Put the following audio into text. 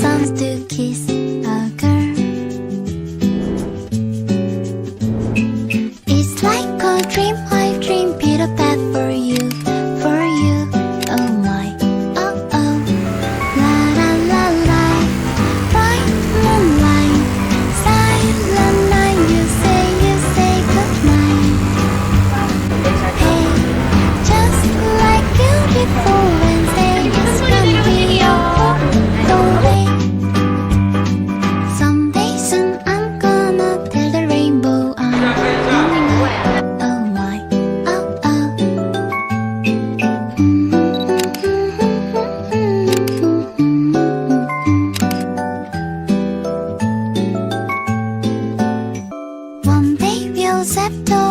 songs to kiss a girl. It's like a dream I dream, Peter Pan for you, for you. Oh my, oh oh. La la la la. Bright moonlight, silent night. You say goodnight. Hey, just like beautiful Wednesday is when we all go away. Someday soon I'm gonna tell the rainbow I'm coming up. Oh my, oh oh. One day we'll settle